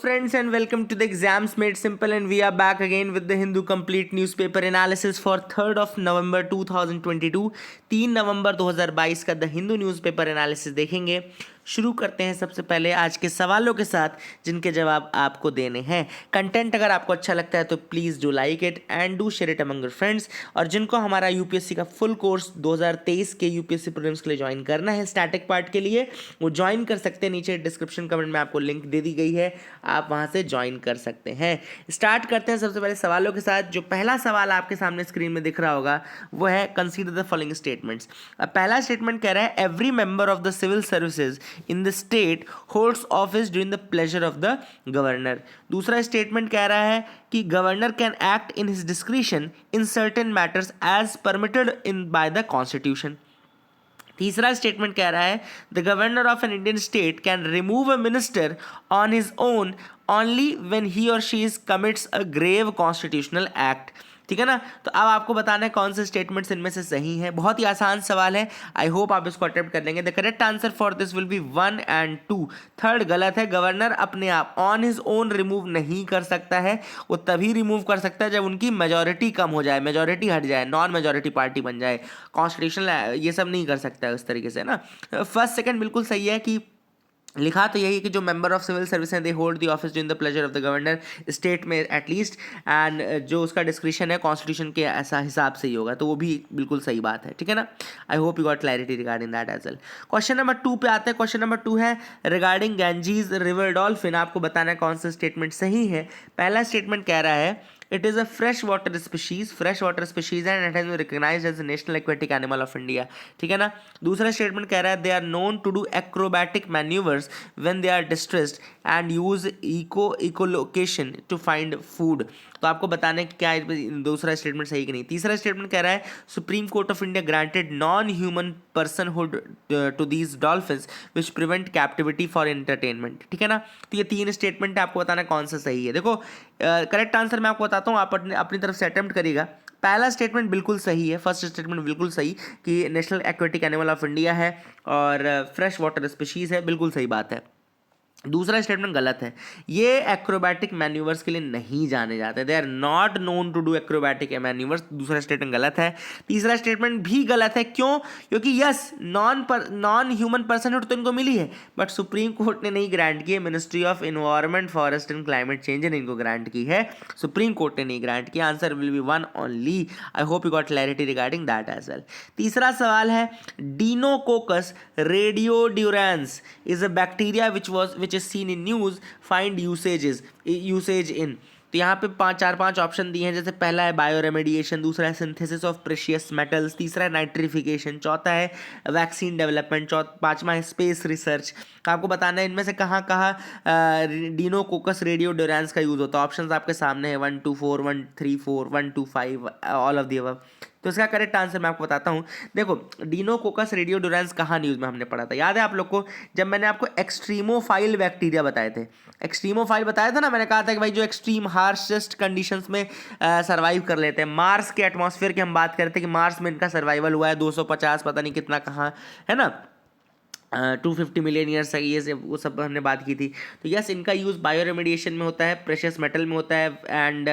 friends, and welcome to the Exams Made Simple, and we are back again with the Hindu Complete Newspaper Analysis for 3rd of November 2022. 3 नवंबर 2022 का the Hindu newspaper analysis देखेंगे। शुरू करते हैं सबसे पहले आज के सवालों के साथ जिनके जवाब आपको देने हैं। कंटेंट अगर आपको अच्छा लगता है तो please do like it and do share it among your friends. और जिनको हमारा यूपीएससी का फुल कोर्स 2023 के यूपीएससी प्रीलिम्स के लिए ज्वाइन करना है स्टैटिक पार्ट के लिए, वो ज्वाइन कर सकते हैं। नीचे डिस्क्रिप्शन कमेंट में आपको लिंक दे दी गई है, आप वहाँ से ज्वाइन कर सकते हैं। स्टार्ट करते हैं सबसे पहले सवालों के साथ। जो पहला सवाल आपके सामने स्क्रीन में दिख रहा होगा वो है कंसीडर द फॉलोइंग स्टेटमेंट्स। अब पहला स्टेटमेंट कह रहा है every member of the civil services in the state holds office during the pleasure of the governor. दूसरा स्टेटमेंट कह रहा है कि governor can act in his discretion in certain matters as permitted in by the constitution. तीसरा statement कह रहा है the governor of an Indian state can remove a minister on his own only when he और she is commits a grave constitutional act. ठीक है ना। तो अब आपको बताना है कौन से स्टेटमेंट्स इनमें से सही हैं। बहुत ही आसान सवाल है, आई होप आप इसको अटेम्प्ट कर लेंगे। The correct answer for this will be 1 and 2। Third गलत है। गवर्नर अपने आप ऑन हिज ओन रिमूव नहीं कर सकता है, वो तभी रिमूव कर सकता है जब उनकी मेजॉरिटी कम हो जाए, मेजॉरिटी हट जाए, नॉन मेजॉरिटी पार्टी बन जाए। कॉन्स्टिट्यूशनल ये सब नहीं कर सकता है उस तरीके से ना। फर्स्ट सेकंड बिल्कुल सही है कि लिखा तो यही है कि जो मेंबर ऑफ सिविल सर्विस हैं they hold the office during the pleasure of the governor state में एटलीस्ट, एंड जो उसका डिस्क्रिप्शन है कॉन्स्टिट्यूशन के ऐसा हिसाब से ही होगा, तो वो भी बिल्कुल सही बात है। ठीक है ना। I hope you got clarity regarding that as well. Question number 2 पे आते हैं। क्वेश्चन नंबर 2 है रिगार्डिंग गैंजीज रिवर डॉल्फिन। आपको बताना है कौन सा स्टेटमेंट सही है। पहला स्टेटमेंट कह रहा है it is a freshwater species and it has been recognized as a national aquatic animal of India। ठीक है ना। दूसरा स्टेटमेंट कह रहा है they are known to do acrobatic maneuvers when they are distressed and use echolocation to find food। तो आपको बताना है कि क्या दूसरा स्टेटमेंट सही कि नहीं। तीसरा स्टेटमेंट कह रहा है Supreme Court of India granted non human personhood to these dolphins which prevent captivity for entertainment. ठीक है ना। तो ये 3 स्टेटमेंट है, आपको बताना है कौन सा सही है। देखो करेक्ट आंसर मैं आपको बताता हूँ, आप अपनी तरफ से अटेम्प्ट करिएगा। पहला स्टेटमेंट बिल्कुल सही है, फर्स्ट स्टेटमेंट बिल्कुल सही कि national aquatic animal of India है और फ्रेश वाटर स्पीशीज है, बिल्कुल सही बात है। दूसरा स्टेटमेंट गलत है, ये एक्रोबैटिक मैन्यूवर्स के लिए नहीं जाने जाते, they are not known to do acrobatic manoeuvres. दूसरा स्टेटमेंट गलत है। तीसरा स्टेटमेंट भी गलत है। क्यों? क्योंकि यस नॉन ह्यूमन पर्सनहुड तो इनको मिली है, बट सुप्रीम कोर्ट ने नहीं ग्रांट की है। Ministry of environment forest and climate change ने इनको ग्रांट की है, सुप्रीम कोर्ट ने नहीं ग्रांट की। Answer will be 1 only. I hope you got clarity regarding that as well. तीसरा सवाल है Deinococcus radiodurans is a bacteria which is seen in news, find usage in। तो यहाँ पे 4-5 ऑप्शन दिए हैं, जैसे पहला है बायोरेमेडिएशन, दूसरा है सिंथेसिस ऑफ प्रेशियस मेटल्स, तीसरा है नाइट्रिफिकेशन, चौथा है वैक्सीन डेवलपमेंट, पांचवा है स्पेस रिसर्च। आपको बताना है इनमें से कहाँ डीनोकोकस रेडियोड्यूरेंस का यूज़ होता है। ऑप्शंस आपके सामने है 1 2 4 1 3 4 1 2 5 ऑल ऑफ द अबव। तो इसका करेक्ट आंसर मैं आपको बताता हूँ। देखो डीनोकोकस रेडियोड्यूरेंस कहाँ न्यूज़ में हमने पढ़ा था, याद है आप लोग को, जब मैंने आपको एक्सट्रीमोफाइल बैक्टीरिया बताए थे। एक्सट्रीमोफाइल बताया था ना, मैंने कहा था कि भाई जो एक्सट्रीम हार्शेस्ट कंडीशंस में सर्वाइव कर लेते हैं। मार्स के एटमॉस्फेयर की हम बात करते हैं कि मार्स में इनका सर्वाइवल हुआ है 250 पता नहीं कितना कहाँ है ना, 250 मिलियन ईयर्स ये से वो सब हमने बात की थी। तो यस इनका यूज़ बायोरेमेडिएशन में होता है, प्रेशियस मेटल में होता है, एंड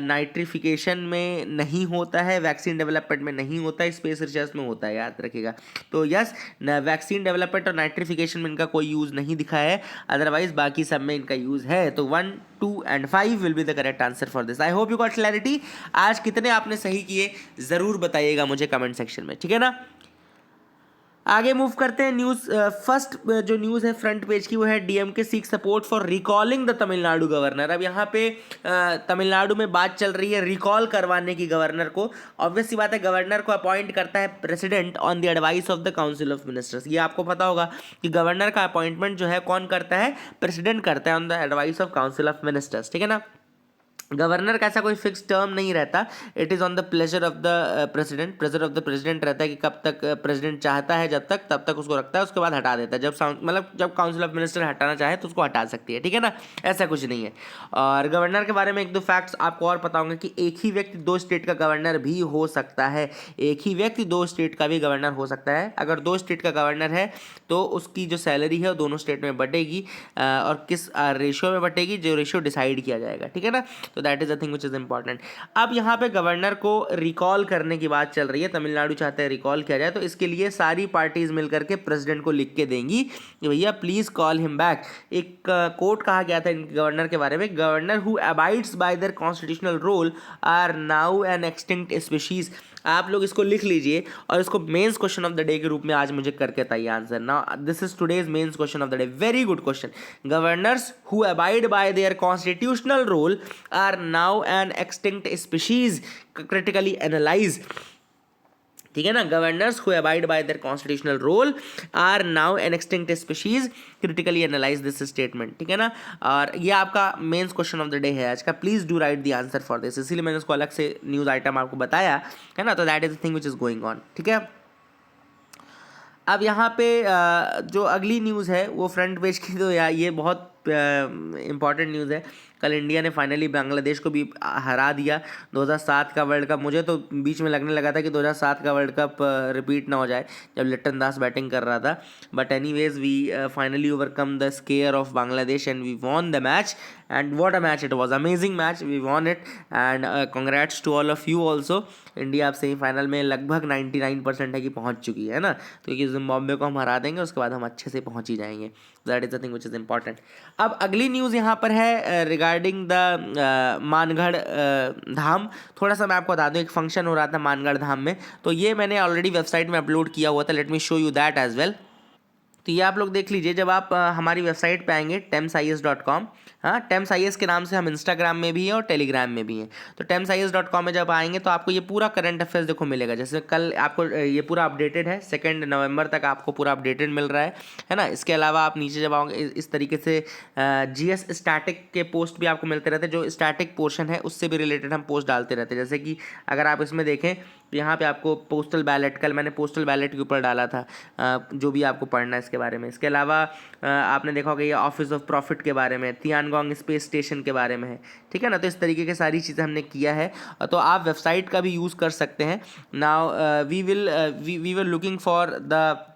नाइट्रिफिकेशन में नहीं होता है, वैक्सीन डेवलपमेंट में नहीं होता है, स्पेस रिसर्च में होता है, याद रखिएगा। तो यस वैक्सीन डेवलपमेंट और नाइट्रिफिकेशन में इनका कोई यूज़ नहीं दिखा है, अदरवाइज बाकी सब में इनका यूज़ है। तो 1 2 and 5 will be the correct answer for this. I hope you got clarity. आज कितने आपने सही किए ज़रूर बताइएगा मुझे कमेंट सेक्शन में, ठीक है ना। आगे मूव करते हैं। न्यूज़ फर्स्ट जो न्यूज़ है फ्रंट पेज की वो है DMK seek support for recalling the Tamil Nadu governor. अब यहाँ पे तमिलनाडु में बात चल रही है रिकॉल करवाने की गवर्नर को। ऑब्वियस सी बात है, गवर्नर को अपॉइंट करता है president on the advice of the council of ministers. ये आपको पता होगा कि गवर्नर का अपॉइंटमेंट जो है कौन करता है, प्रेसिडेंट करता है on the advice of council of ministers. ठीक है ना। गवर्नर का ऐसा कोई फिक्स टर्म नहीं रहता, it is on the pleasure of the president, pleasure of the president रहता है कि कब तक प्रेसिडेंट चाहता है जब तक तब तक उसको रखता है, उसके बाद हटा देता है, मतलब जब काउंसिल ऑफ मिनिस्टर हटाना चाहे तो उसको हटा सकती है, ठीक है ना, ऐसा कुछ नहीं है। और गवर्नर के बारे में एक दो फैक्ट्स आपको और पता होंगे कि एक ही व्यक्ति दो स्टेट का गवर्नर भी हो सकता है, एक ही व्यक्ति दो स्टेट का भी गवर्नर हो सकता है। अगर दो स्टेट का गवर्नर है तो उसकी जो सैलरी है वो दोनों स्टेट में बटेगी, और किस रेशियो में बटेगी, जो रेशियो डिसाइड किया जाएगा, ठीक है ना। तो that is the thing which is important. अब यहाँ पे गवर्नर को रिकॉल करने की बात चल रही है, तमिलनाडु चाहते हैं रिकॉल किया जाए, तो इसके लिए सारी पार्टीज मिलकर के प्रेसिडेंट को लिख के देंगी कि भैया प्लीज कॉल हिम बैक। एक कोट कहा गया था इनके गवर्नर के बारे में, governor who abides by their constitutional role are now an extinct species. आप लोग इसको लिख लीजिए और इसको mains question of the day के रूप में आज मुझे करके बताइए answer. Now this is today's mains question of the day, very good question. Governors who abide by their constitutional role are now an extinct species, critically analyse, ठीक है ना। Governors who abide by their constitutional role are now an extinct species, critically analyse this statement, ठीक है ना। और ये आपका mains question of the day है आज का, please do write the answer for this, इसीलिए मैंने उसको अलग से न्यूज आइटम आपको बताया है ना। तो that is the thing which is going on, ठीक है। अब यहाँ पे जो अगली न्यूज़ है वो फ्रंट पेज की, तो यार ये बहुत इंपॉर्टेंट न्यूज़ है। कल इंडिया ने फाइनली बांग्लादेश को भी हरा दिया 2007 का वर्ल्ड कप। मुझे तो बीच में लगने लगा था कि 2007 का वर्ल्ड कप रिपीट ना हो जाए जब लिटन दास बैटिंग कर रहा था, but anyways we finally overcome the scare of Bangladesh and we won the match, and what a match it was, amazing match, we won it, and congrats to all of you also. India अब semifinal में लगभग 99% है कि पहुंच चुकी है ना, तो क्योंकि जिम्बाब्वे को हम हरा देंगे उसके बाद हम अच्छे से पहुंच ही जाएंगे, that is the thing which is important. अब अगली न्यूज़ यहाँ पर है रिगार्डिंग द मानगढ़ धाम। थोड़ा सा मैं आपको बता दूँ, एक फंक्शन हो रहा था मानगढ़ धाम में, तो ये मैंने ऑलरेडी वेबसाइट में अपलोड किया हुआ था, let me show you that as well. तो ये आप लोग देख लीजिए, जब आप हमारी वेबसाइट पे आएंगे TEMSIS.com, हाँ TEMSIS के नाम से हम इंस्टाग्राम में भी हैं और टेलीग्राम में भी हैं। तो TEMSIS.com में जब आएंगे तो आपको ये पूरा करंट अफेयर्स देखो मिलेगा, जैसे कल आपको ये पूरा अपडेटेड है, 2 नवंबर तक आपको पूरा अपडेटेड मिल रहा है ना। इसके अलावा आप नीचे जब आओगे इस तरीके से GS स्टैटिक के पोस्ट भी आपको मिलते रहते हैं, जो स्टैटिक पोर्शन है उससे भी रिलेटेड हम पोस्ट डालते रहते हैं। जैसे कि अगर आप इसमें देखें तो यहाँ पे आपको पोस्टल बैलेट, कल मैंने पोस्टल बैलेट के ऊपर डाला था, जो भी आपको पढ़ना है इसके बारे में। इसके अलावा आपने देखा होगा ये ऑफिस ऑफ प्रॉफिट के बारे में, तियानगोंग स्पेस स्टेशन के बारे में है, ठीक है ना। तो इस तरीके की सारी चीज़ें हमने किया है, तो आप वेबसाइट का भी यूज़ कर सकते हैं। Now we will looking for the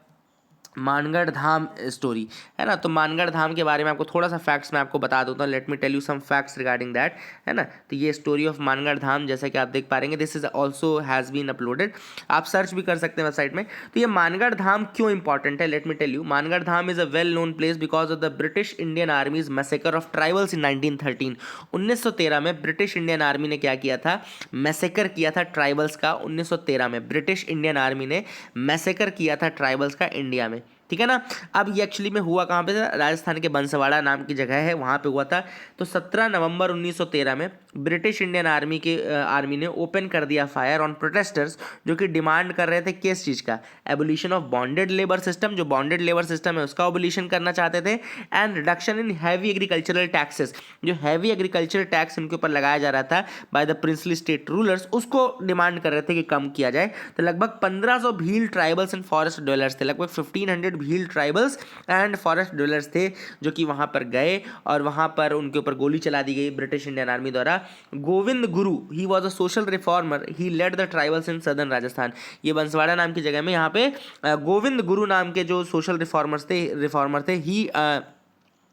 Mangarh Dham story, है ना। तो मानगढ़ धाम के बारे में आपको थोड़ा सा फैक्ट्स मैं आपको बता दूँ, let me tell you some facts regarding that, है ना। तो ये स्टोरी ऑफ मानगढ़ धाम, जैसा कि आप देख पा रहे हैं, this is also has been uploaded, आप सर्च भी कर सकते हैं वेबसाइट में। तो ये मानगढ़ धाम क्यों इंपॉर्टेंट है, let me tell you. Mangarh Dham is a well known place because of the British Indian armies massacre of tribals in 1913। 1913 में ब्रिटिश इंडियन आर्मी ने क्या किया था, मैसेकर किया था ट्राइबल्स का। 1913 में ब्रिटिश इंडियन आर्मी ने मैसेकर किया था ट्राइबल्स का इंडिया में, ठीक है ना। अब ये एक्चुअली में हुआ कहाँ पे था, राजस्थान के बंसवाड़ा नाम की जगह है, वहाँ पे हुआ था। तो 17 नवंबर 1913 में ब्रिटिश इंडियन आर्मी ने ओपन कर दिया फायर ऑन प्रोटेस्टर्स, जो कि डिमांड कर रहे थे किस चीज़ का, abolition of bonded labour system, जो बॉन्डेड लेबर सिस्टम है उसका एबोलिशन करना चाहते थे, and reduction in heavy agricultural taxes, जो हैवी एग्रीकल्चरल टैक्स इनके ऊपर लगाया जा रहा था by the princely state rulers, उसको डिमांड कर रहे थे कि कम किया जाए। तो लगभग 1500 Bhil tribals and forest dwellers थे, लगभग 1500 Bhil tribals and forest dwellers थे जो कि वहाँ पर गए और वहाँ पर उनके ऊपर गोली चला दी गई ब्रिटिश इंडियन आर्मी द्वारा। Govind Guru, he was a social reformer, he led the tribals in southern Rajasthan. ये बंसवाड़ा नाम की जगह में यहाँ पे गोविंद गुरु नाम के जो सोशल रिफॉर्मर थे ही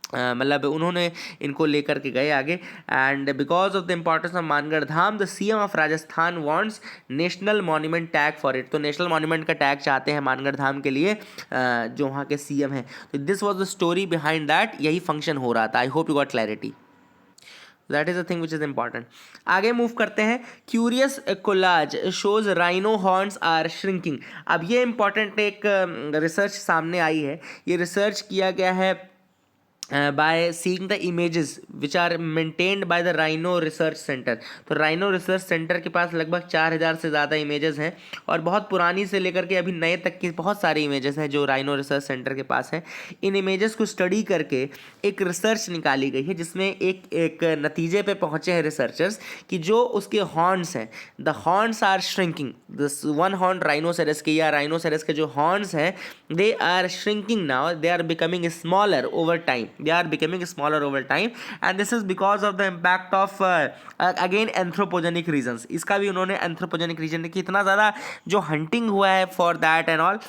मतलब उन्होंने इनको लेकर के गए आगे। And because of the importance of Mangarh Dham, the CM of Rajasthan wants national monument tag for it. तो नेशनल मॉन्यूमेंट का टैग चाहते हैं मानगढ़ धाम के लिए, जो वहाँ के CM हैं। तो this was the story behind that, यही फंक्शन हो रहा था। I hope you got clarity, that is the thing which is important. आगे मूव करते हैं, curious collage shows rhino horns are shrinking. अब ये इंपॉर्टेंट एक रिसर्च सामने आई है, ये रिसर्च किया गया है by seeing the images which are maintained by the Rhino Research Center। तो राइनो रिसर्च सेंटर के पास लगभग 4000 से ज़्यादा इमेजेस हैं और बहुत पुरानी से लेकर के अभी नए तक की बहुत सारी इमेजेस हैं जो राइनो रिसर्च सेंटर के पास हैं। इन इमेजेस को स्टडी करके एक रिसर्च निकाली गई है जिसमें एक नतीजे पे पहुंचे हैं रिसर्चर्स कि जो उसके हॉर्न्स हैं, the horns are shrinking. This one horn rhinoceros के या राइनोसेरस के जो हॉर्न्स हैं they are shrinking now, they are becoming smaller over time, they are becoming smaller over time and this is because of the impact of again anthropogenic reasons। इसका भी उन्होंने anthropogenic reason कि इतना ज़्यादा जो hunting हुआ है for that and all,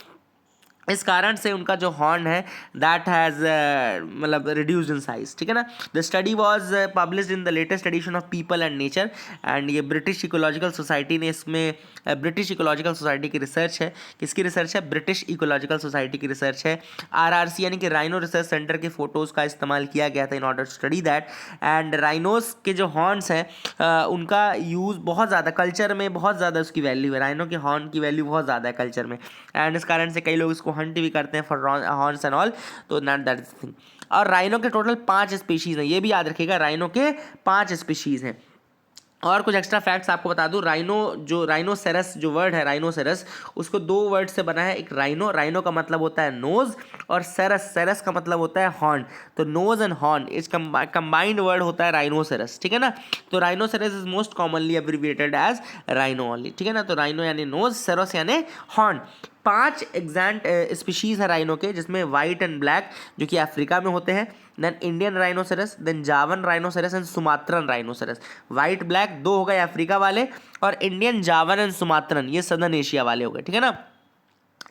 इस कारण से उनका जो हॉर्न है दैट हैज़ मतलब रिड्यूस्ड इन साइज। ठीक है ना। The study was published in the latest edition of people and nature and ये ब्रिटिश इकोलॉजिकल सोसाइटी ने इसमें ब्रिटिश इकोलॉजिकल सोसाइटी की रिसर्च है। किसकी रिसर्च है? ब्रिटिश इकोलॉजिकल सोसाइटी की रिसर्च है। RRC यानी कि राइनो रिसर्च सेंटर के फोटोज़ का इस्तेमाल किया गया था in order to study that. And rhinos के जो हॉर्न्स हैं उनका यूज़ बहुत ज़्यादा कल्चर में, बहुत ज़्यादा उसकी वैल्यू है। राइनो के हॉर्न की वैल्यू बहुत ज़्यादा है कल्चर में एंड इस कारण से कई लोग इसको हंट भी करते हैं फॉर हॉर्न्स एंड ऑल। तो नॉट दैट इज थिंग। और राइनो के टोटल 5 स्पीशीज़ हैं, ये भी याद रखिएगा, राइनो के 5 स्पीशीज़ हैं। और कुछ एक्स्ट्रा फैक्ट्स आपको बता दूं, राइनोसेरस जो वर्ड है राइनोसेरस, उसको 2 वर्ड से बना है। एक राइनो का मतलब होता है नोज और सेरस का मतलब होता है हॉर्न। तो नोज एंड हॉर्न इस कंबाइंड वर्ड होता है राइनोसेरस। ठीक है ना। तो rhinoceros is most commonly abbreviated as rhino only. ठीक है ना। तो राइनो यानी नोज, सेरस यानी हॉर्न। 5 एग्जैक्ट स्पीशीज़ है राइनो के, जिसमें वाइट एंड ब्लैक जो कि अफ्रीका में होते हैं, देन इंडियन राइनोसेरस, देन जावन rhinoceros and Sumatran rhinoceros. White black 2 हो गए अफ्रीका वाले और इंडियन, जावन एंड सुमात्रन ये सदर्न एशिया वाले हो गए। ठीक है ना।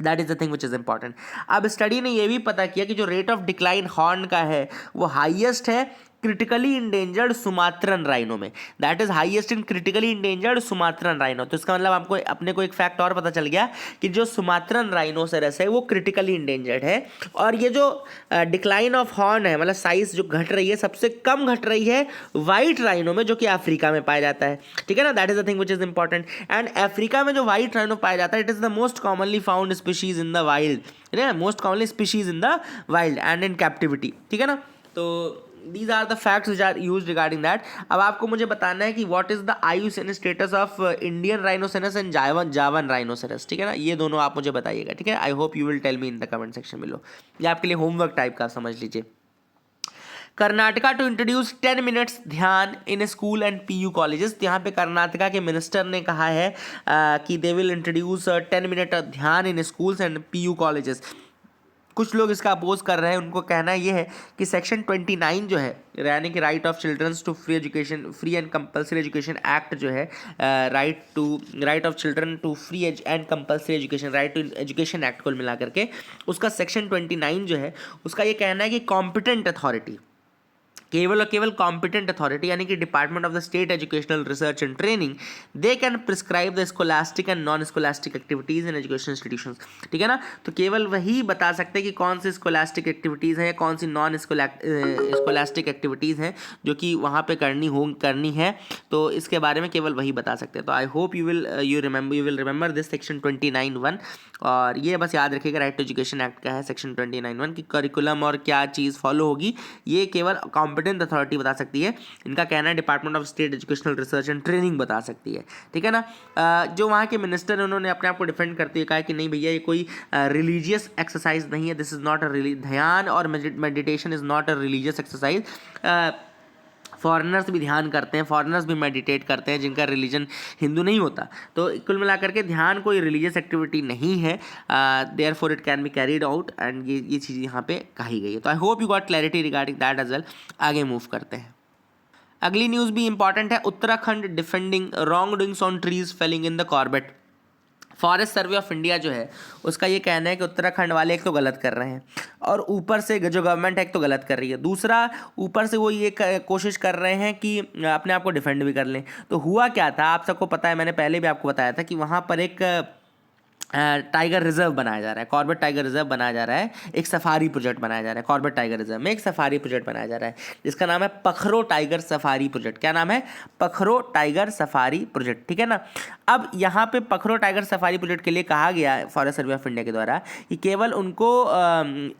That is the thing which is important. अब स्टडी ने यह भी पता किया कि जो रेट ऑफ डिक्लाइन हॉर्न का है वो हाईएस्ट है क्रिटिकली इंडेंजर्ड सुमात्रन राइनो में। That is highest in critically endangered Sumatran rhino. तो इसका मतलब आपको अपने को एक फैक्ट और पता चल गया कि जो सुमात्रन राइनोसेरस है वो क्रिटिकली इंडेंजर्ड है। और ये जो डिक्लाइन ऑफ हॉर्न है, मतलब साइज जो घट रही है, सबसे कम घट रही है वाइट राइनो में जो कि अफ्रीका में पाया जाता है। ठीक है ना। That is the thing which is important. And Africa में जो वाइट राइनो पाया जाता है it is the most commonly found species in the wild, most commonly species in the wild and in captivity. ठीक है ना। तो these are the facts which are used regarding that। अब आपको मुझे बताना है कि what is the IUCN status of Indian rhinoceros and Javan rhinoceros। ठीक है ना। ये दोनों आप मुझे बताइएगा। ठीक है। I hope you will tell me in the comment section below। ये आपके लिए होमवर्क टाइप का समझ लीजिए। कर्नाटका टू इंट्रोड्यूस 10 मिनट्स ध्यान in school and PU colleges. यहाँ पे कर्नाटका के मिनिस्टर ने कहा है कि दे विल इंट्रोड्यूस 10 मिनट ध्यान इन स्कूल्स एंड PU कॉलेजेस। कुछ लोग इसका अपोज कर रहे हैं, उनको कहना ये है कि सेक्शन 29 जो है यानी कि right of childrens to free education, free and compulsory education act जो है, right of children to free and compulsory education, right to education act को मिला करके उसका सेक्शन 29 जो है उसका ये कहना है कि कॉम्पिटेंट अथॉरिटी, केवल और केवल कॉम्पिटेंट अथॉरिटी यानी कि department of the state educational research and training, they can prescribe the scholastic and non scholastic activities in education institutions. ठीक है ना। तो केवल वही बता सकते हैं कि कौन सी स्कोलास्टिक एक्टिविटीज़ हैं या कौन सी नॉन स्कोलास्टिक एक्टिविटीज़ हैं जो कि वहाँ पे करनी है। तो इसके बारे में केवल वही बता सकते हैं। तो I hope you will remember this section 29(1) और ये बस याद रखिएगा राइट टू एजुकेशन एक्ट का है सेक्शन 29(1) की करिकुलम और क्या चीज़ फॉलो होगी ये केवल कॉम्पिटेंट अथॉरिटी बता सकती है। इनका कहना है department of state educational research and training बता सकती है। ठीक है ना। जो वहाँ के मिनिस्टर हैं उन्होंने अपने आप को डिफेंड करते हुए कहा कि नहीं भैया ये कोई रिलीजियस एक्सरसाइज नहीं है, दिस इज़ नॉट अ ध्यान और meditation is not a religious exercise. Foreigners भी ध्यान करते हैं, फॉरेनर्स भी मेडिटेट करते हैं जिनका रिलीजन हिंदू नहीं होता। तो कुल मिलाकर के ध्यान कोई रिलीजियस एक्टिविटी नहीं है, therefore it can be carried out and ये चीज़ यहाँ पे कही गई है। तो I hope you got clarity regarding that as well. आगे मूव करते हैं। अगली न्यूज़ भी इंपॉर्टेंट है। Uttarakhand defending wrong doings on trees felling in the Corbett. Forest survey of India जो है उसका ये कहना है कि उत्तराखंड वाले एक तो गलत कर रहे हैं और ऊपर से जो गवर्नमेंट है एक तो गलत कर रही है, दूसरा ऊपर से वो ये कोशिश कर रहे हैं कि अपने आप को डिफेंड भी कर लें। तो हुआ क्या था आप सबको पता है, मैंने पहले भी आपको बताया था कि वहाँ पर एक टाइगर रिजर्व बनाया जा रहा है, कॉर्बेट टाइगर रिजर्व बनाया जा रहा है, एक सफारी प्रोजेक्ट बनाया जा रहा है। कॉर्बेट टाइगर रिजर्व में एक सफारी प्रोजेक्ट बनाया जा रहा है जिसका नाम है पखरो टाइगर सफारी प्रोजेक्ट। क्या नाम है? पखरो टाइगर सफारी प्रोजेक्ट, ठीक है ना। अब यहाँ पे पखरो टाइगर सफारी प्रोजेक्ट के लिए कहा गया है फॉरेस्ट सर्वे ऑफ इंडिया के द्वारा कि केवल उनको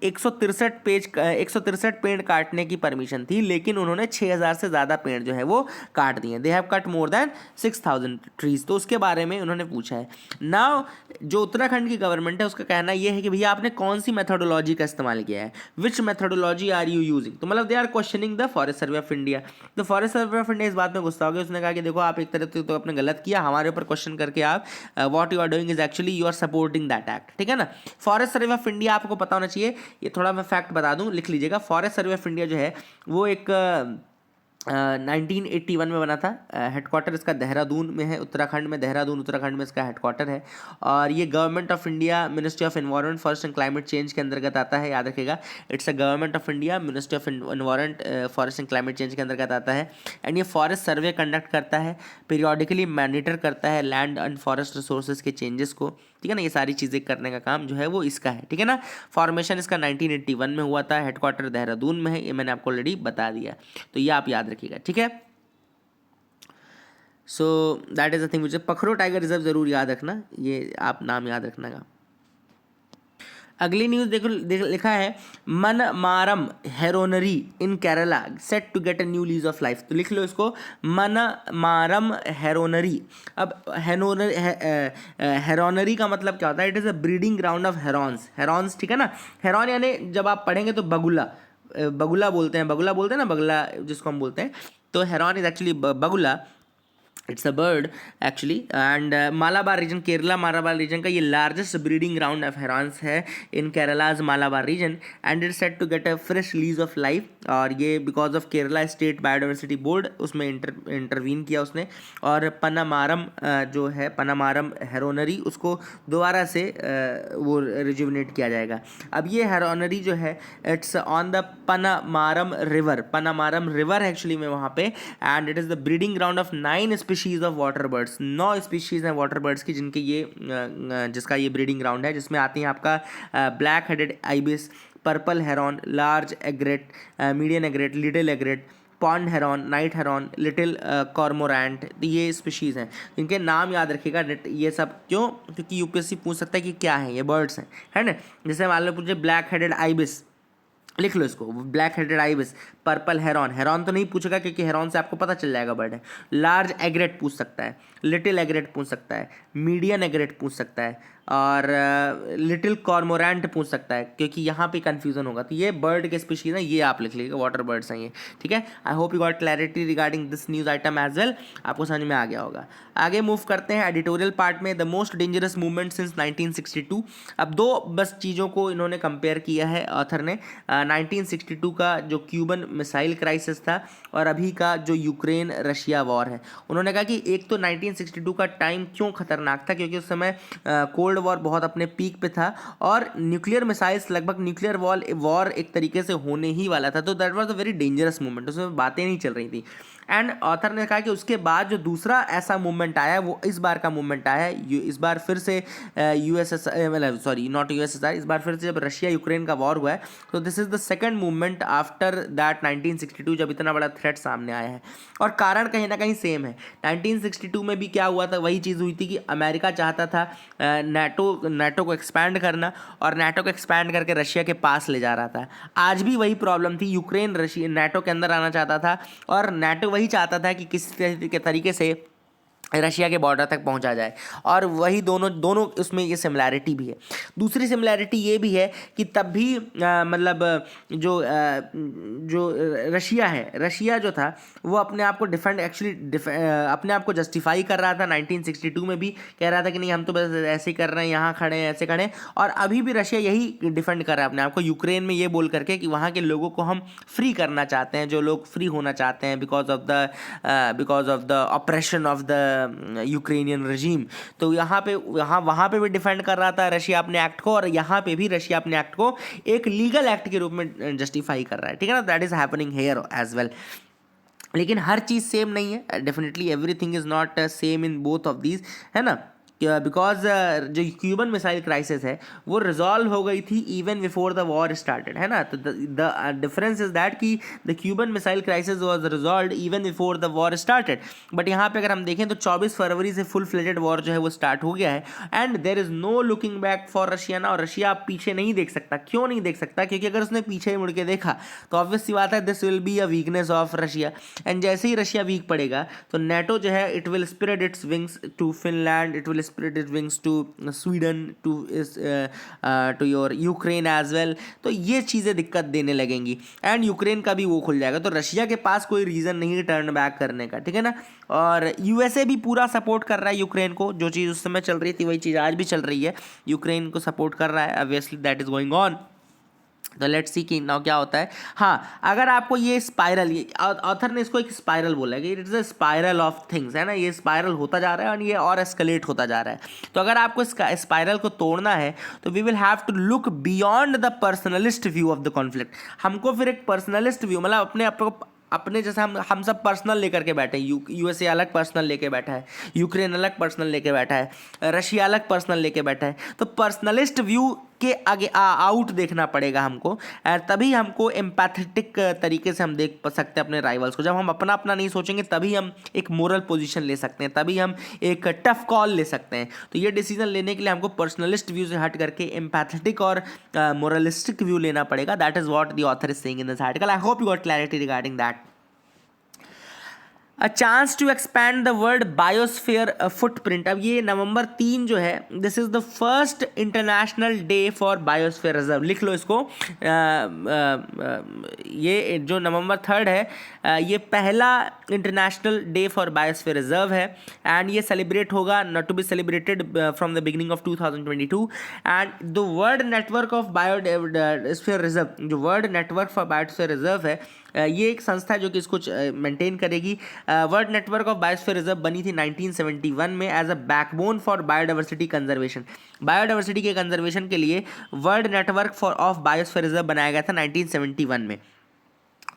163 पेड़ काटने की परमिशन थी, लेकिन उन्होंने 6000 से ज़्यादा पेड़ जो है वो काट दिए। They have cut more than 6000 trees. तो उसके बारे में उन्होंने पूछा है। नाउ जो उत्तराखंड की गवर्नमेंट है उसका कहना यह है कि भैया आपने कौन सी मेथोडोलॉजी का इस्तेमाल किया है, which methodology are you using. तो मतलब they are questioning the forest survey of India. तो फॉरेस्ट सर्वे ऑफ इंडिया इस बात में गुस्सा हो गया। उसने कहा कि देखो आप एक तरह से तो आपने गलत किया, हमारे ऊपर क्वेश्चन करके आप what you are doing is actually you are supporting that act, ठीक है ना। फॉरेस्ट सर्वे ऑफ इंडिया आपको पता होना चाहिए, ये थोड़ा मैं फैक्ट बता दूं, लिख लीजिएगा। फॉरेस्ट सर्वे ऑफ इंडिया जो है वो एक 1981 में बना था। हेडक्वार्टर इसका देहरादून में है, उत्तराखंड में, देहरादून उत्तराखंड में इसका हेडक्वार्टर है। और ये government of India ministry of environment forest and climate change के अंतर्गत आता है, याद रखिएगा। It's a government of India ministry of environment forest and climate change के अंतर्गत आता है। एंड ये फॉरेस्ट सर्वे कंडक्ट करता है, पीरियोडिकली मॉनिटर करता है लैंड एंड फॉरेस्ट रिसोर्सेज के चेंजेस को, ठीक है ना। ये सारी चीज़ें करने का काम जो है वो इसका है, ठीक है ना। फॉर्मेशन इसका 1981 में हुआ था, हेडक्वार्टर देहरादून में है, ये मैंने आपको ऑलरेडी बता दिया। तो ये आप याद रखिएगा, ठीक है। So that is the thing. मुझे पखरो टाइगर रिजर्व जरूर याद रखना, ये आप नाम याद रखना का। अगली न्यूज़ देखो, लिखा है Manmaram heronry in Kerala set to get a new lease of life. तो लिख लो इसको, मनमारम हेरोनरी। अब हेरोनरी का मतलब क्या होता है? It is a breeding ground of Heron's. Heron's, ठीक है ना। हेरॉन यानी जब आप पढ़ेंगे तो बगुला, बगुला बोलते हैं, बगुला बोलते हैं ना, बगुला जिसको हम बोलते हैं। तो हेरॉन इज एक्चुअली बगुला, it's a bird actually. And Malabar region, Kerala Malabar region का ये largest breeding ground of herons है in Kerala's Malabar region. And it set to get a fresh lease of life. और ये because of Kerala state biodiversity board उसमें intervene किया उसने। और पनामारम जो है, पनामारम हेरोनरी, उसको दोबारा से वो रिजुविनेट किया जाएगा। अब ये हेरोनरी जो है it's on the Panamaram river. Panamaram river actually में वहाँ पे। And it is the breeding ground of 9 species of water birds. 9 species हैं वाटर बर्ड्स की जिनके ये जिसका ये ब्रीडिंग ग्राउंड है, जिसमें आती हैं आपका black headed ibis, purple heron, large एग्रेट, median एग्रेट, little एग्रेट, pond heron, night heron, little cormorant. ये स्पीशीज़ हैं, इनके नाम याद रखिएगा। ये सब क्यों? क्योंकि यूपीएससी पूछ सकता है कि क्या है ये बर्ड्स हैं, है ना। जैसे मान लो पूछे ब्लैक हेडेड आइबिस, लिख लो इसको, black headed ibis. Purple heron, heron तो नहीं पूछेगा क्योंकि हेरॉन से आपको पता चल जाएगा बर्ड है। लार्ज एग्रेट पूछ सकता है, लिटिल एग्रेट पूछ सकता है, मीडियन एग्रेट पूछ सकता है, और लिटिल कॉर्मोरेंट पूछ सकता है, क्योंकि यहाँ पे कंफ्यूजन होगा। तो ये बर्ड के स्पीशीज हैं, ये आप लिख लीजिएगा, वाटर बर्ड्स हैं ये, ठीक है। I hope you got clarity regarding this news item as well, आपको समझ में आ गया होगा। आगे मूव करते हैं एडिटोरियल पार्ट में। The most dangerous movement since 1962। अब दो बस चीज़ों को इन्होंने कंपेयर किया है ऑथर ने। 1962 का जो क्यूबन मिसाइल क्राइसिस था और अभी का जो यूक्रेन रशिया वॉर है। उन्होंने कहा कि एक तो 1962 का टाइम क्यों खतरनाक था, क्योंकि उस समय कोल्ड वॉर बहुत अपने पीक पे था और न्यूक्लियर मिसाइल्स, लगभग न्यूक्लियर वॉर एक तरीके से होने ही वाला था। तो that was a very dangerous movement, उसमें बातें नहीं चल रही थी। एंड ऑथर ने कहा कि उसके बाद जो दूसरा ऐसा मूवमेंट आया वो इस बार का मूवमेंट आया है। इस बार फिर से मतलब सॉरी नॉट यूएसएसआर, इस बार फिर से जब रशिया यूक्रेन का वॉर हुआ है, तो this is the second movement after that 1962 जब इतना बड़ा थ्रेट सामने आया है। और कारण कहीं ना कहीं सेम है। 1962 में भी क्या हुआ था, वही चीज़ हुई थी कि अमेरिका चाहता था नाटो को एक्सपैंड करना, और नाटो को एक्सपैंड करके रशिया के पास ले जा रहा था। आज भी वही प्रॉब्लम थी, यूक्रेन रशिया नाटो के अंदर आना चाहता था और नाटो वही चाहता था कि किसी के तरीके से रशिया के बॉर्डर तक पहुंचा जाए। और वही दोनों उसमें ये सिमिलैरिटी भी है। दूसरी सिमिलैरिटी ये भी है कि तब भी मतलब जो रशिया है, रशिया जो था वो अपने आप को डिफेंड अपने आप को जस्टिफाई कर रहा था। 1962 में भी कह रहा था कि नहीं हम तो बस ऐसे ही कर रहे हैं, यहाँ खड़े हैं, ऐसे खड़े हैं। और अभी भी रशिया यही डिफेंड कर रहा है अपने आप को यूक्रेन में, ये बोल करके कि वहाँ के लोगों को हम फ्री करना चाहते हैं, जो लोग फ्री होना चाहते हैं because of the operation of the Ukrainian regime. तो वहाँ पे भी डिफेंड कर रहा था रशिया अपने एक्ट को, और यहाँ पे भी रशिया अपने एक्ट को एक लीगल एक्ट के रूप में जस्टिफाई कर रहा है, ठीक है ना। That is happening here as well. लेकिन हर चीज़ सेम नहीं है, definitely everything is not same in both of these, है ना। बिकॉज जो क्यूबन मिसाइल क्राइसिस है वो रिजॉल्व हो गई थी even before the war started, है ना। तो द डिफरेंस इज दैट कि the Cuban missile crisis was resolved even before the war started, but यहाँ पे अगर हम देखें तो 24 फरवरी से फुल फ्लेजेड वॉर जो है वो स्टार्ट हो गया है and there is no looking back for Russia ना। और रशिया आप पीछे नहीं देख सकता। क्यों नहीं देख सकता? क्योंकि अगर उसने पीछे मुड़ के देखा तो ऑब्वियस सी बात है this will be a weakness of Russia, and जैसे ही रशिया वीक पड़ेगा तो नेटो जो है it will spread its wings to Finland, it will spread its wings to Sweden, to your Ukraine as well. तो ये चीज़ें दिक्कत देने लगेंगी एंड यूक्रेन का भी वो खुल जाएगा। तो रशिया के पास कोई रीज़न नहीं है टर्न बैक करने का, ठीक है ना। और यूएसए भी पूरा सपोर्ट कर रहा है यूक्रेन को। जो चीज़ उस समय चल रही थी वही चीज़ आज भी चल रही है, यूक्रेन को सपोर्ट कर रहा है। Obviously that is going on. तो लेट्स सी कि नाउ क्या होता है। हाँ, अगर आपको ये स्पाइरल, ये ऑथर ने इसको एक स्पाइरल बोला है कि it is a spiral of things, है ना। ये स्पाइरल होता जा रहा है और ये और एस्केलेट होता जा रहा है। तो अगर आपको इस स्पाइरल को तोड़ना है तो we will have to look beyond the personalist view of the conflict. हमको फिर एक पर्सनलिस्ट व्यू, मतलब अपने जैसे हम सब पर्सनल लेकर के बैठे हैं। यूएसए अलग पर्सनल लेके बैठा है, यूक्रेन अलग पर्सनल लेके बैठा है, रशिया अलग पर्सनल लेके बैठा है। तो पर्सनलिस्ट व्यू के आगे आउट देखना पड़ेगा हमको, तभी हमको एम्पैथेटिक तरीके से हम देख सकते हैं अपने राइवल्स को। जब हम अपना अपना नहीं सोचेंगे तभी हम एक मोरल पोजीशन ले सकते हैं, तभी हम एक टफ कॉल ले सकते हैं। तो ये डिसीजन लेने के लिए हमको पर्सनलिस्ट व्यू से हट करके एम्पैथेटिक और मोरलिस्टिक व्यू लेना पड़ेगा। That is what the author is saying in this article. I hope you got clarity regarding that. A chance to expand the world biosphere footprint. अब ये नवंबर 3 जो है this is the first international day for biosphere reserve. लिख लो इसको। ये जो नवंबर 3 है ये पहला international day for biosphere reserve है एंड ये सेलिब्रेट होगा not to be celebrated from the beginning of 2022 and the world network of biosphere reserve, जो world network for biosphere reserve है ये एक संस्था है जो कि इसको मेंटेन करेगी। World network of biosphere reserve बनी थी 1971 में as a backbone for biodiversity conservation. Biodiversity के कंजर्वेशन के लिए world network for of biosphere reserve बनाया गया था 1971 में,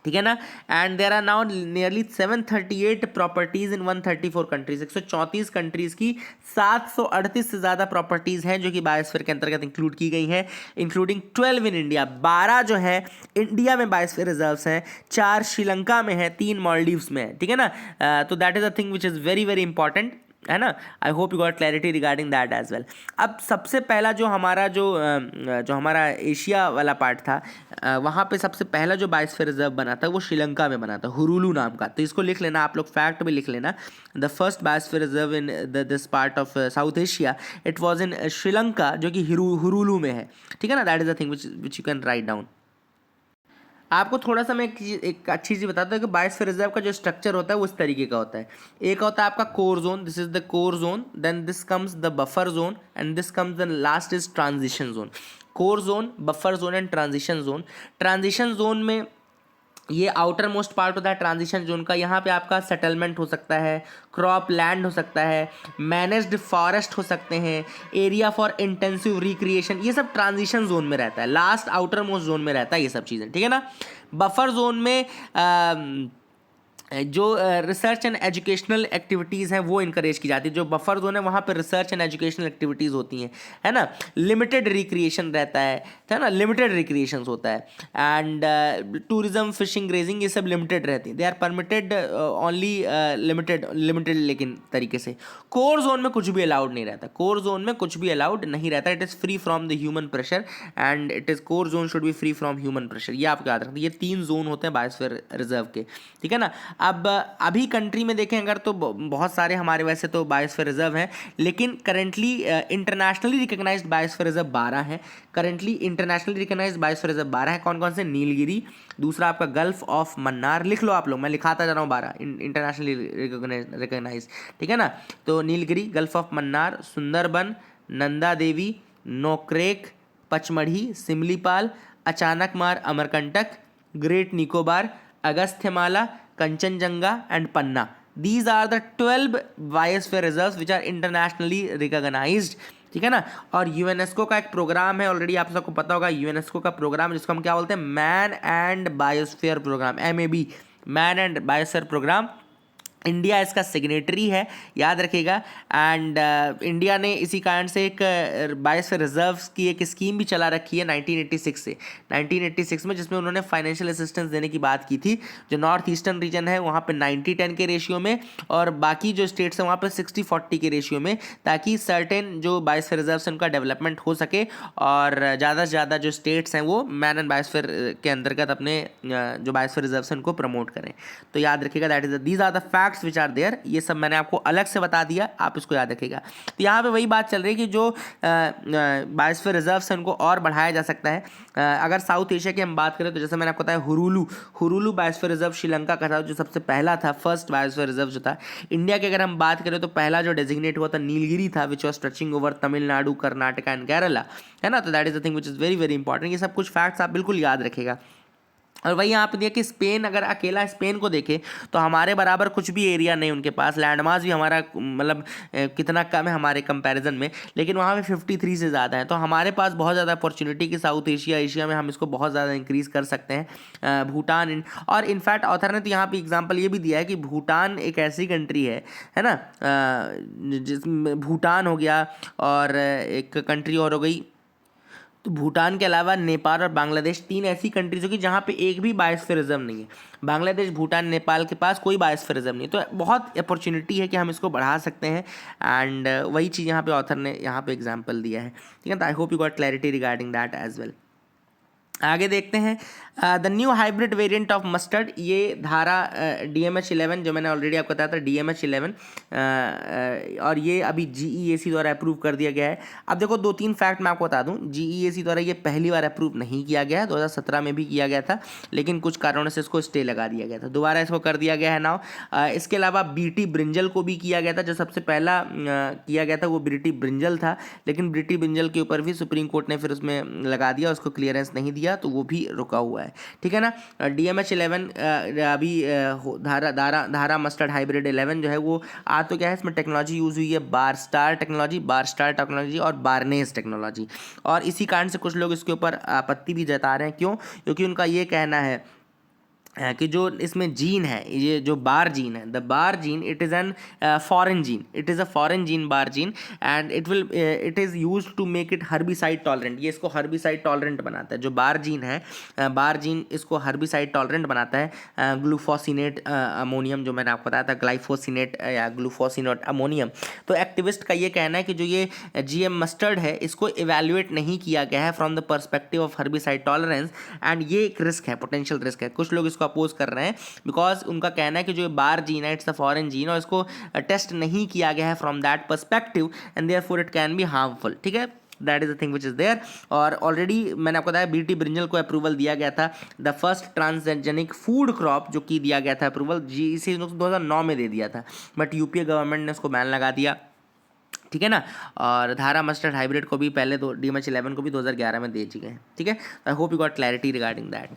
ठीक है ना। And there are now nearly 738 properties in 134 countries. 134 countries की 738 से ज़्यादा प्रॉपर्टीज़ हैं जो कि बायोस्फीयर के अंतर्गत इंक्लूड की गई हैं, इंक्लूडिंग 12 इन इंडिया। 12 जो है इंडिया में बायोस्फीयर रिजर्व्स हैं, 4 श्रीलंका में है, 3 मालदीव्स में है, ठीक है ना। तो that is a thing which is very very important, है ना। I hope you got clarity regarding that as well. अब सबसे पहला जो हमारा एशिया वाला पार्ट था वहाँ पे सबसे पहला जो बायोस्फीयर रिजर्व बना था वो श्रीलंका में बना था, हुरुलू नाम का। तो इसको लिख लेना आप लोग, फैक्ट भी लिख लेना। The first biosphere reserve in this part of south Asia it was in Sri Lanka, जो कि हुरुलू में है, ठीक है ना। That is the thing which you can write down. आपको थोड़ा सा मैं एक अच्छी चीज़ बताता हूँ कि बायोस्फीयर रिजर्व का जो स्ट्रक्चर होता है वो इस तरीके का होता है। एक होता है आपका core zone, this is the core zone, then this comes the buffer zone and this comes the last is transition zone. Core zone, buffer zone and transition zone. Transition zone में ये आउटर मोस्ट पार्ट होता है transition zone का। यहाँ पे आपका settlement हो सकता है, क्रॉप लैंड हो सकता है, मैनेज्ड फॉरेस्ट हो सकते हैं, एरिया फॉर इंटेंसिव रिक्रिएशन, ये सब ट्रांजिशन जोन में रहता है। लास्ट आउटर मोस्ट जोन में रहता है ये सब चीज़ें, ठीक है ना। बफर जोन में जो रिसर्च एंड एजुकेशनल एक्टिविटीज़ हैं वो इनकरेज की जाती है। जो बफर जोन है वहाँ पर रिसर्च एंड एजुकेशनल एक्टिविटीज़ होती हैं, है ना। लिमिटेड रिक्रिएशन रहता है ना, लिमिटेड रिक्रिएशंस होता है एंड टूरिज्म, फिशिंग, ग्रेजिंग ये सब लिमिटेड रहती हैं। They are permitted only limited लेकिन तरीके से। कोर जोन में कुछ भी अलाउड नहीं रहता, कोर जोन में कुछ भी अलाउड नहीं रहता। It is free from the human pressure and it is core zone should be free from human pressure. ये आपको याद रखना। ये 3 जोन होते हैं बायोस्फीयर रिजर्व के, ठीक है ना। अब अभी कंट्री में देखें अगर तो बहुत सारे हमारे वैसे तो बायोस्फीयर रिजर्व हैं, लेकिन currently internationally recognised biosphere reserve 12 हैं। Currently internationally recognised biosphere reserve 12 हैं। कौन कौन से? नीलगिरी, दूसरा आपका गल्फ ऑफ मन्नार, लिख लो आप लोग, मैं लिखाता जा रहा हूँ 12 इंटरनेशनली रिकॉग्नाइज, ठीक है ना। तो Nilgiri, gulf of Mannar, Sundarban, Nanda Devi, Nokrek, Pachmarhi, Simlipal, Achanakmar, Amarkantak, great Nicobar, Agasthyamala, Kanchenjunga and Panna. These are the 12 biosphere reserves which are internationally recognised, ठीक है ना। और यूनेस्को का एक प्रोग्राम है, ऑलरेडी आप सबको पता होगा यूनेस्को का प्रोग्राम जिसको हम क्या बोलते हैं, man and biosphere programme, MAB, man and biosphere programme. India इसका सिग्नेटरी है, याद रखिएगा। एंड इंडिया ने इसी कारण से एक बायोस्फीयर रिजर्व्स की एक स्कीम भी चला रखी है 1986 में, जिसमें उन्होंने फाइनेंशियल असिस्टेंस देने की बात की थी। जो नॉर्थ ईस्टर्न रीजन है वहाँ पे 90-10 के रेशियो में, और बाकी जो स्टेट्स हैं वहाँ पे 60-40 के रेशियो में, ताकि सर्टेन जो बायोस्फीयर रिजर्व्स हैं उनका डेवलपमेंट हो सके और ज़्यादा से ज़्यादा जो स्टेट्स हैं वो मैन एंड बायोस्फीयर के अंतर्गत अपने जो बायोस्फीयर रिजर्व्स हैं उनको प्रमोट करें। तो याद रखिएगा, that is these are the facts which are there. ये सब मैंने आपको अलग से बता दिया, आप इसको याद रखिएगा। तो यहाँ पे वही बात चल रही है कि जो बायोस्फीयर रिजर्व्स हैं उनको और बढ़ाया जा सकता है। अगर साउथ एशिया की हम बात करें तो जैसे मैंने आपको बताया हुरुलू बायोस्फीयर रिजर्व श्रीलंका का था, जो सबसे पहला था, फर्स्ट बायोस्फीयर रिजर्व जो था। इंडिया की अगर हम बात करें तो पहला जो डेजिग्नेट हुआ था नीलगिरी था, which was stretching over Tamil Nadu, Karnataka and Kerala, है ना। तो that is the thing which is very very important. ये सब कुछ फैक्ट्स आप बिल्कुल याद रखिएगा। और वही यहाँ पे देखिए कि स्पेन, अगर अकेला स्पेन को देखें तो हमारे बराबर कुछ भी एरिया नहीं उनके पास, लैंड मास भी हमारा मतलब कितना कम है हमारे कंपैरिजन में, लेकिन वहाँ पे 53 से ज़्यादा है। तो हमारे पास बहुत ज़्यादा अपॉर्चुनिटी कि साउथ एशिया में हम इसको बहुत ज़्यादा इंक्रीज़ कर सकते हैं। भूटान और इनफैक्ट ऑथर ने तो यहाँ पे एग्जांपल ये भी दिया है कि भूटान एक ऐसी कंट्री है ना, जिसमें भूटान हो गया और एक कंट्री और हो गई, तो भूटान के अलावा नेपाल और बांग्लादेश, 3 ऐसी कंट्रीज होगी जहाँ पे एक भी बायोस्फीयर रिजर्व नहीं है। बांग्लादेश, भूटान, नेपाल के पास कोई बायोस्फीयर रिजर्व नहीं, तो बहुत अपॉर्चुनिटी है कि हम इसको बढ़ा सकते हैं। एंड वही चीज़ यहाँ पे ऑथर ने यहाँ पे एग्जांपल दिया है, ठीक है। तो I hope you got clarity regarding that as well. आगे देखते हैं the new hybrid variant of mustard, ये धारा DMH11 जो मैंने ऑलरेडी आपको बताया था, DMH11, और ये अभी GEAC द्वारा अप्रूव कर दिया गया है। अब देखो 2-3 फैक्ट मैं आपको बता दूं, GEAC द्वारा ये पहली बार अप्रूव नहीं किया गया है, 2017 में भी किया गया था, लेकिन कुछ कारणों से इसको स्टे लगा दिया गया था, दोबारा इसको कर दिया गया है नाउ। इसके अलावा BT ब्रिंजल को भी किया गया था, जो सबसे पहला किया गया था वो BT ब्रिंजल था, लेकिन BT ब्रिंजल के ऊपर भी सुप्रीम कोर्ट ने फिर उसमें लगा दिया, उसको क्लियरेंस नहीं दिया, तो वो भी रुका हुआ है, ठीक है ना। DMH11 अभी धारा मस्टर्ड हाइब्रिड 11 जो है वो आ तो क्या है, इसमें टेक्नोलॉजी यूज़ हुई है बारस्टार टेक्नोलॉजी और बारनेस टेक्नोलॉजी, और इसी कारण से कुछ लोग इसके ऊपर आपत्ति भी जता रहे हैं। क्यों? क्योंकि उनका ये कहना है कि जो इसमें जीन है, ये जो बार जीन है, the bar gene, it is an foreign gene, it is a foreign gene, bar gene, and it is use to make it herbicide tolerant. ये इसको हर्बिसाइड टॉलरेंट बनाता है, जो बार जीन है, बार जीन इसको herbicide tolerant बनाता है। ग्लूफोसिनेट ammonium, जो मैंने आपको बताया था, ग्लाइफोसिनेट या ग्लूफोसिनेट अमोनियम। तो एक्टिविस्ट का ये कहना है कि जो ये GM मस्टर्ड है, इसको इवेल्युएट नहीं किया गया है from the perspective of herbicide tolerance, and ये एक रिस्क है, पोटेंशियल रिस्क है। कुछ लोग इसको अपोज कर रहे हैं बिकॉज उनका कहना है कि जो बार जीन है, इट्स अ फॉरेन जीन, और इसको टेस्ट नहीं किया गया है from that perspective, and therefore it can be harmful, ठीक है। That is the thing which is there. और ऑलरेडी मैंने आपको बताया BT ब्रिंजल को अप्रूवल दिया गया था, the first transgenic food crop जो कि दिया गया था अप्रूवल, GEC 2009 में दे दिया था, बट UPA गवर्नमेंट ने उसको बैन लगा दिया, ठीक है ना। और धारा मस्टर्ड हाइब्रिड को भी पहले DMH11 को भी 2011 में दे दी गए, ठीक है। I hope you got clarity regarding that.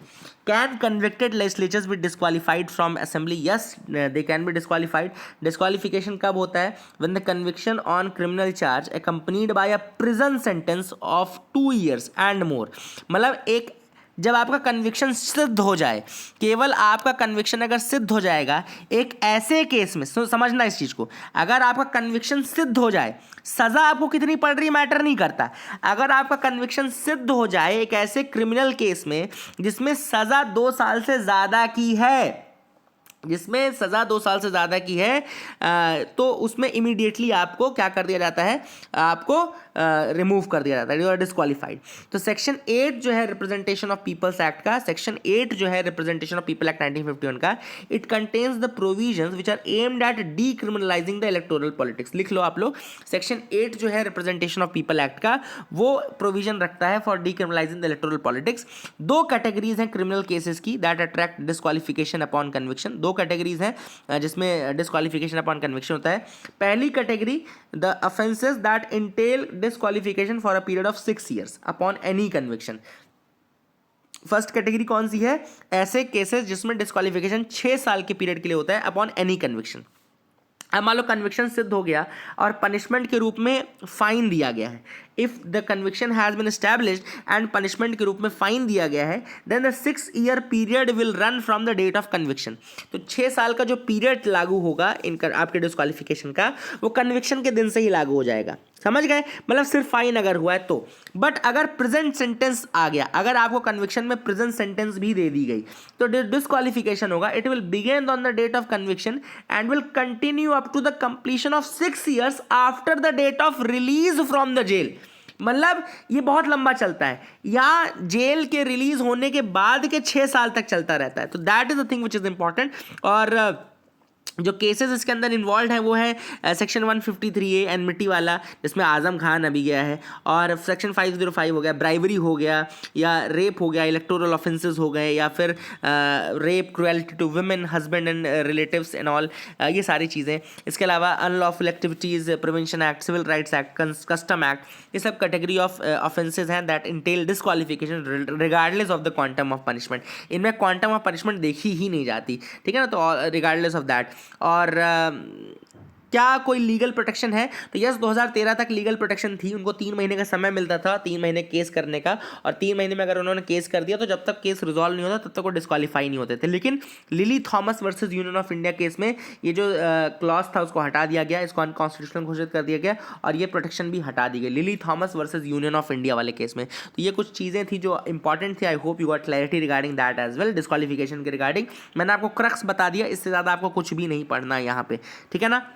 Can convicted legislatures B disqualified from assembly? Yes, they can be disqualified. Disqualification कब होता है? When the conviction on criminal charge accompanied by a prison sentence of 2 years and more. मतलब एक जब आपका conviction सिद्ध हो जाए, केवल आपका कन्विक्शन अगर सिद्ध हो जाएगा एक ऐसे केस में, समझना इस चीज़ को, अगर आपका कन्विक्शन सिद्ध हो जाए, सज़ा आपको कितनी पड़ रही मैटर नहीं करता, अगर आपका कन्विक्शन सिद्ध हो जाए एक ऐसे क्रिमिनल केस में जिसमें सज़ा 2 साल से ज़्यादा की है, जिसमें सज़ा 2 साल से ज़्यादा की है, तो उसमें इमीडिएटली आपको क्या कर दिया जाता है, आपको रिमूव कर दिया जाता है, यू आर डिस्क्वालिफाइड। तो सेक्शन 8 जो है रिप्रेजेंटेशन ऑफ पीपल्स एक्ट का, सेक्शन 8 जो है रिप्रेजेंटेशन ऑफ पीपल एक्ट 1951 का, it contains the provisions which are aimed at decriminalising the electoral politics. लिख लो आप लोग, सेक्शन 8 जो है रिप्रेजेंटेशन ऑफ पीपल एक्ट का, वो प्रोविजन रखता है for decriminalising the electoral politics. 2 categories हैं क्रिमिनल केसेस की that attract disqualification upon conviction. 2 categories हैं जिसमें डिस्क्वालिफिकेशन अपॉन कन्विक्शन होता है। पहली category, the offences that entail disqualification for a period of 6 years upon any conviction. First category कौन सी है? ऐसे केसेस जिसमें डिस्क्वालिफिकेशन 6 साल के पीरियड के लिए होता है अपॉन एनी कन्विक्शन। अब मान लो कन्विक्शन सिद्ध हो गया और पनिशमेंट के रूप में फाइन दिया गया है, if the conviction has been established and punishment के रूप में फाइन दिया गया है, then the 6 year period will run from the date of conviction. तो 6 साल का जो पीरियड लागू होगा इनका आपके डिस्क्वालिफिकेशन का, वो कन्विक्शन के दिन से ही लागू हो जाएगा। समझ गए? मतलब सिर्फ फाइन अगर हुआ है तो। बट अगर प्रेजेंट सेंटेंस आ गया, अगर आपको कन्विक्शन में प्रेजेंट सेंटेंस भी दे दी गई, तो डिस्क्वालिफिकेशन होगा। It will begin on the date of conviction and will continue up to the completion of 6 years after the date of release from the jail. मतलब ये बहुत लंबा चलता है, या जेल के रिलीज होने के बाद के 6 साल तक चलता रहता है। तो that is the thing which is important. और जो केसेस इसके अंदर इन्वॉल्व है वो है सेक्शन 153A एनमिटी वाला, जिसमें आजम खान अभी गया है, और सेक्शन 505 हो गया, ब्राइवरी हो गया, या रेप हो गया, इलेक्टोरल ऑफेंसेस हो गए, या फिर rape, cruelty to women, husband and relatives and all, ये सारी चीज़ें। इसके अलावा unlawful activities prevention act, civil rights act, custom act, ये सब कैटेगरी ऑफ ऑफेंसेज हैं that entail disqualification regardless of the quantum of punishment. इनमें क्वांटम ऑफ पनिशमेंट देखी ही नहीं जाती, ठीक है ना, तो रिगार्डलेस ऑफ दैट। और क्या कोई लीगल प्रोटेक्शन है? तो यस, 2013 तक लीगल प्रोटेक्शन थी। उनको 3 महीने का समय मिलता था, 3 महीने केस करने का, और 3 महीने में अगर उन्होंने केस कर दिया तो जब तक केस रिजॉल्व नहीं होता तब तक वो डिस्क्वालीफाई नहीं होते थे। लेकिन lily Thomas versus Union of India case में ये जो क्लॉज था उसको हटा दिया गया, इसको अनकॉन्स्टिट्यूशनल घोषित कर दिया गया, और ये प्रोटेक्शन भी हटा दी गई Lily Thomas versus Union of India वाले केस में। तो ये कुछ चीज़ें थी जो इंपॉर्टेंट थी। I hope you got clarity regarding that as well. Disqualification के रिगार्डिंग मैंने आपको क्रक्स बता दिया, इससे ज़्यादा आपको कुछ भी नहीं पढ़ना है यहाँ पे, ठीक है ना।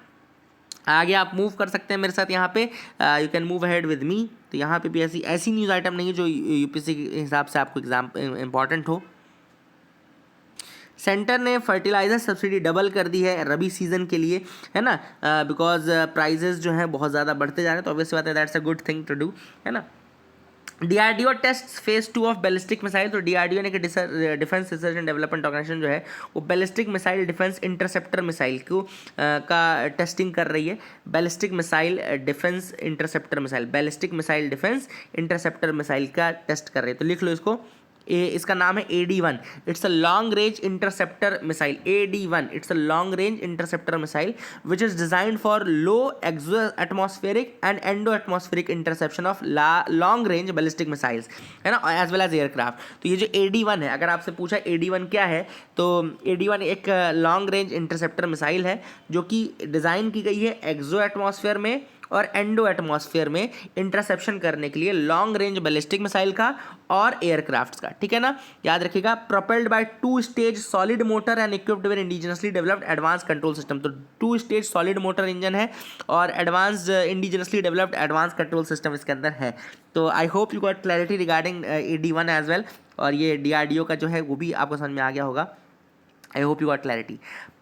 आगे आप मूव कर सकते हैं मेरे साथ यहाँ पे, you can move ahead with me. तो यहाँ पे भी ऐसी न्यूज़ आइटम नहीं है जो यूपीएससी के हिसाब से आपको एग्जाम इंपॉर्टेंट हो। सेंटर ने फर्टिलाइज़र सब्सिडी डबल कर दी है रबी सीजन के लिए, है ना, बिकॉज प्राइजेस जो हैं बहुत ज़्यादा बढ़ते जा रहे हैं। तो ऑब्वियसली बात है, that's a good thing to do, है ना। DRDO test phase 2 of ballistic missile. तो DRDO ने defence research and development organisation जो है वो ballistic missile defence interceptor missile को का टेस्टिंग कर रही है। Ballistic missile defence interceptor missile, ballistic missile defence interceptor missile का टेस्ट कर रही है। तो लिख लो इसको, इसका नाम है AD-1। It's a long range interceptor missile. AD-1 it's a long range interceptor missile which is designed for low exo atmospheric and endo atmospheric interception of long range ballistic missiles, है ना, एज वेल एज एयरक्राफ्ट। तो ये जो AD-1 है, अगर आपसे पूछा AD-1 क्या है, तो AD-1 एक लॉन्ग रेंज इंटरसेप्टर मिसाइल है जो कि डिज़ाइन की गई है एक्सो एटमॉस्फेयर में और एंडो एटमॉस्फेयर में इंटरसेप्शन करने के लिए, लॉन्ग रेंज बैलिस्टिक मिसाइल का और एयरक्राफ्ट्स का, ठीक है ना। याद रखिएगा, propelled by 2 stage solid motor and equipped with indigenously developed advance control system. तो 2 स्टेज सॉलिड मोटर इंजन है और advance indigenously developed advance control system इसके अंदर है। तो I hope you got clarity regarding AD-1 as well. और ये DRDO का जो है वो भी आपको समझ में आ गया होगा। I hope you got clarity.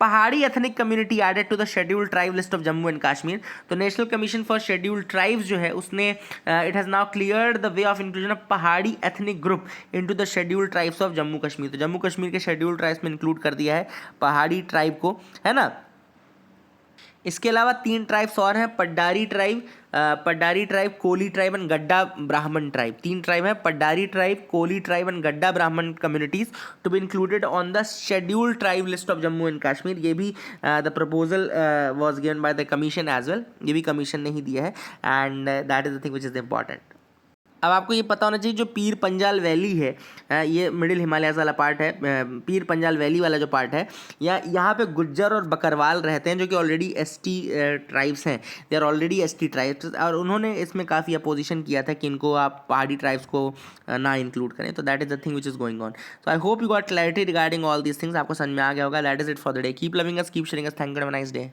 Pahadi ethnic community added to the scheduled tribe list of Jammu and Kashmir. तो National Commission for Scheduled Tribes जो है उसने it has now cleared the way of inclusion of Pahadi ethnic group into the scheduled tribes of Jammu Kashmir. तो जम्मू कश्मीर के scheduled tribes में include कर दिया है पहाड़ी ट्राइब को, है ना। इसके अलावा 3 ट्राइब्स और हैं, Paddari tribe, Koli tribe and Gadda Brahmin tribe. 3 tribe हैं, Paddari tribe, Koli tribe and Gadda Brahmin communities to be included on the scheduled tribe list of Jammu and Kashmir. ये भी the proposal was given by the commission as well. ये भी कमीशन ने ही दिया है and that is the thing which is important. अब आपको ये पता होना चाहिए जो पीर पंजाल वैली है, ये मिडिल हिमालयाज वाला पार्ट है, पीर पंजाल वैली वाला जो पार्ट है, यहाँ पे गुज्जर और बकरवाल रहते हैं जो कि ऑलरेडी ST ट्राइब्स हैं। They are already ST tribes, और उन्होंने इसमें काफ़ी अपोजिशन किया था कि इनको आप पहाड़ी ट्राइब्स को ना इंक्लूड करें। तो that is the thing which is going on. So I hope you got clarity regarding all these things. आपको समझ में आ गया होगा। That is it for the day. Keep loving us, keep sharing us. Thank you, have a nice day.